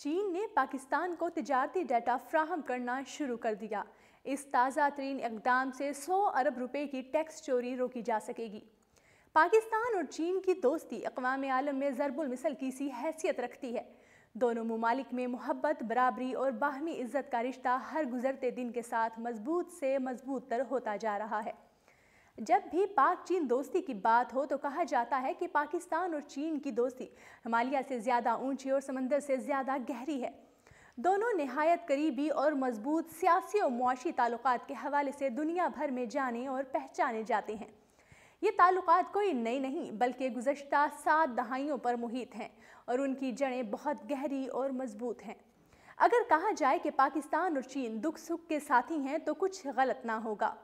چین نے پاکستان کو تجارتی ڈیٹا فراہم کرنا شروع کر دیا۔ اس تازہ ترین اقدام سے 100 ارب روپے کی ٹیکس چوری روکی جا سکے گی۔ پاکستان اور چین کی دوستی اقوام عالم میں ضرب المثل کی سی حیثیت رکھتی ہے۔ دونوں ممالک میں محبت، برابری اور باہمی عزت کا رشتہ ہر گزرتے دن کے ساتھ مضبوط سے مضبوط تر ہوتا جا رہا ہے۔ جب بھی پاک چین دوستی کی بات ہو تو کہا جاتا ہے کہ پاکستان اور چین کی دوستی ہمالیہ سے زیادہ اونچی اور سمندر سے زیادہ گہری ہے۔ دونوں نہایت قریبی اور مضبوط سیاسی اور معاشی تعلقات کے حوالے سے دنیا بھر میں جانے اور پہچانے جاتے ہیں۔ یہ تعلقات کوئی نئی نہیں بلکہ گزشتہ 7 دہائیوں پر محیط ہیں اور ان کی جڑیں بہت گہری اور مضبوط ہیں۔ اگر کہا جائے کہ پاکستان اور چین دکھ سکھ کے ساتھی ہیں تو کچھ غلط نہ ہوگا۔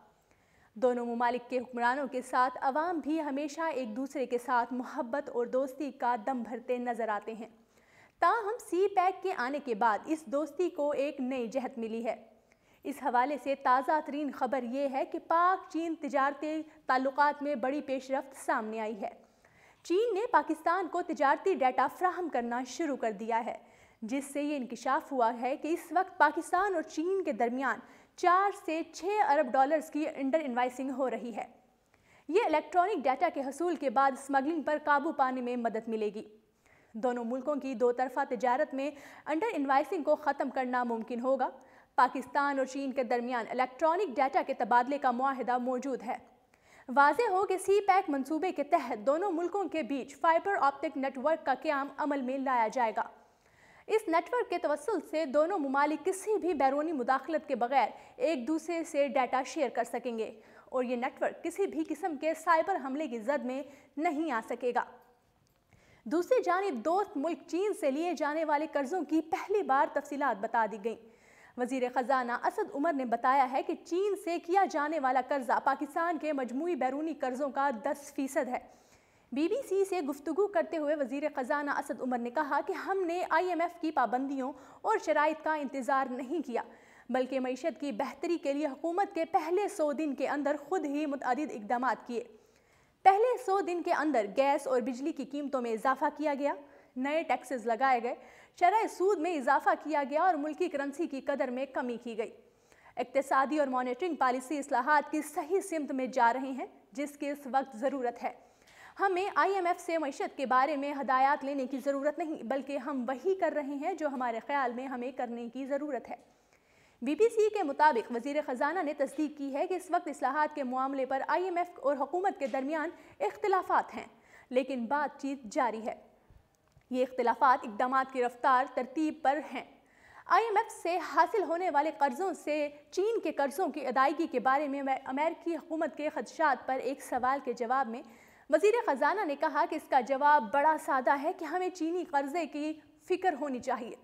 دونوں ممالک کے حکمرانوں کے ساتھ عوام بھی ہمیشہ ایک دوسرے کے ساتھ محبت اور دوستی کا دم بھرتے نظر آتے ہیں۔ تاہم سی پیک کے آنے کے بعد اس دوستی کو ایک نئی جہت ملی ہے۔ اس حوالے سے تازہ ترین خبر یہ ہے کہ پاک چین تجارتی تعلقات میں بڑی پیش رفت سامنے آئی ہے۔ چین نے پاکستان کو تجارتی ڈیٹا فراہم کرنا شروع کر دیا ہے، جس سے یہ انکشاف ہوا ہے کہ اس وقت پاکستان اور چین کے درمیان 4 سے 6 ارب ڈالرز کی انڈر انوائسنگ ہو رہی ہے۔ یہ الیکٹرانک ڈیٹا کے حصول کے بعد اسمگلنگ پر قابو پانے میں مدد ملے گی۔ دونوں ملکوں کی دو طرفہ تجارت میں انڈر انوائسنگ کو ختم کرنا ممکن ہوگا۔ پاکستان اور چین کے درمیان الیکٹرانک ڈیٹا کے تبادلے کا معاہدہ موجود ہے۔ واضح ہو کہ سی پیک منصوبے کے تحت دونوں ملکوں کے بیچ فائبر آپٹک نیٹ ورک کا قیام عمل میں لایا جائے گا۔ اس نیٹ ورک کے توسل سے دونوں ممالک کسی بھی بیرونی مداخلت کے بغیر ایک دوسرے سے ڈیٹا شیئر کر سکیں گے اور یہ نیٹ ورک کسی بھی قسم کے سائبر حملے کی زد میں نہیں آ سکے گا۔ دوسری جانب دوست ملک چین سے لیے جانے والے قرضوں کی پہلی بار تفصیلات بتا دی گئیں۔ وزیر خزانہ اسد عمر نے بتایا ہے کہ چین سے کیا جانے والا قرضہ پاکستان کے مجموعی بیرونی قرضوں کا 10% ہے۔ بی بی سی سے گفتگو کرتے ہوئے وزیر خزانہ اسد عمر نے کہا کہ ہم نے IMF کی پابندیوں اور شرائط کا انتظار نہیں کیا بلکہ معیشت کی بہتری کے لیے حکومت کے پہلے 100 دن کے اندر خود ہی متعدد اقدامات کیے۔ پہلے 100 دن کے اندر گیس اور بجلی کی قیمتوں میں اضافہ کیا گیا، نئے ٹیکسز لگائے گئے، شرح سود میں اضافہ کیا گیا اور ملکی کرنسی کی قدر میں کمی کی گئی۔ اقتصادی اور مانیٹرنگ پالیسی اصلاحات کی صحیح سمت میں جا رہے ہیں جس کی اس وقت ضرورت ہے۔ ہمیں IMF سے معیشت کے بارے میں ہدایات لینے کی ضرورت نہیں بلکہ ہم وہی کر رہے ہیں جو ہمارے خیال میں ہمیں کرنے کی ضرورت ہے۔ بی بی سی کے مطابق وزیر خزانہ نے تصدیق کی ہے کہ اس وقت اصلاحات کے معاملے پر IMF اور حکومت کے درمیان اختلافات ہیں لیکن بات چیت جاری ہے۔ یہ اختلافات اقدامات کی رفتار ترتیب پر ہیں۔ IMF سے حاصل ہونے والے قرضوں سے چین کے قرضوں کی ادائیگی کے بارے میں امریکی حکومت کے خدشات پر ایک سوال کے جواب میں وزیر خزانہ نے کہا کہ اس کا جواب بڑا سادہ ہے کہ ہمیں چینی قرضے کی فکر ہونی چاہیے،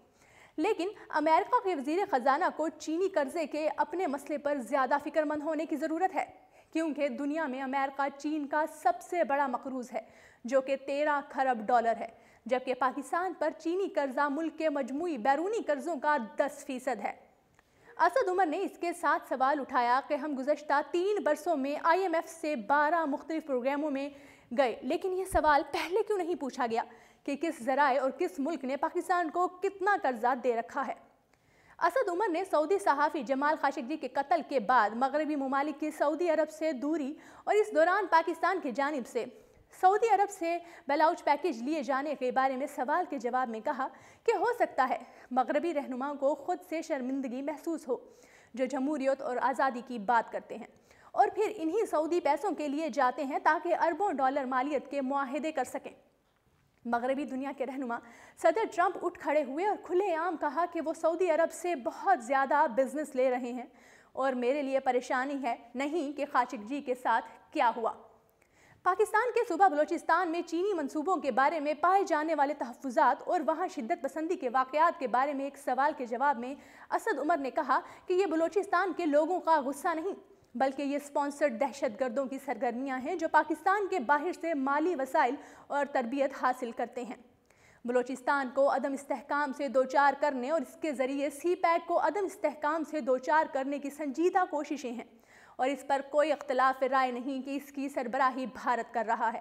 لیکن امریکہ کے وزیر خزانہ کو چینی قرضے کے اپنے مسئلے پر زیادہ فکر مند ہونے کی ضرورت ہے کیونکہ دنیا میں امریکہ چین کا سب سے بڑا مقروض ہے جو کہ 13 کھرب ڈالر ہے، جبکہ پاکستان پر چینی قرضہ ملک کے مجموعی بیرونی قرضوں کا 10% ہے۔ اسد عمر نے اس کے ساتھ سوال اٹھایا کہ ہم گزشتہ 3 برسوں میں IMF سے 12 مختلف پروگراموں میں گئے لیکن یہ سوال پہلے کیوں نہیں پوچھا گیا کہ کس ذرائع اور کس ملک نے پاکستان کو کتنا قرضہ دے رکھا ہے۔ اسد عمر نے سعودی صحافی جمال خاشقجی کے قتل کے بعد مغربی ممالک کی سعودی عرب سے دوری اور اس دوران پاکستان کی جانب سے سعودی عرب سے بیل آؤٹ پیکج لیے جانے کے بارے میں سوال کے جواب میں کہا کہ ہو سکتا ہے مغربی رہنماؤں کو خود سے شرمندگی محسوس ہو جو جمہوریت اور آزادی کی بات کرتے ہیں اور پھر انہی سعودی پیسوں کے لیے جاتے ہیں تاکہ اربوں ڈالر مالیت کے معاہدے کر سکیں۔ مغربی دنیا کے رہنما صدر ٹرمپ اٹھ کھڑے ہوئے اور کھلے عام کہا کہ وہ سعودی عرب سے بہت زیادہ بزنس لے رہے ہیں اور میرے لیے پریشانی ہے نہیں کہ خاشقجی کے ساتھ کیا ہوا۔ پاکستان کے صوبہ بلوچستان میں چینی منصوبوں کے بارے میں پائے جانے والے تحفظات اور وہاں شدت پسندی کے واقعات کے بارے میں ایک سوال کے جواب میں اسد عمر نے کہا کہ یہ بلوچستان کے لوگوں کا غصہ نہیں بلکہ یہ اسپانسرڈ دہشت گردوں کی سرگرمیاں ہیں جو پاکستان کے باہر سے مالی وسائل اور تربیت حاصل کرتے ہیں۔ بلوچستان کو عدم استحکام سے دوچار کرنے اور اس کے ذریعے سی پیک کو عدم استحکام سے دوچار کرنے کی سنجیدہ کوششیں ہیں اور اس پر کوئی اختلاف رائے نہیں کہ اس کی سربراہی بھارت کر رہا ہے۔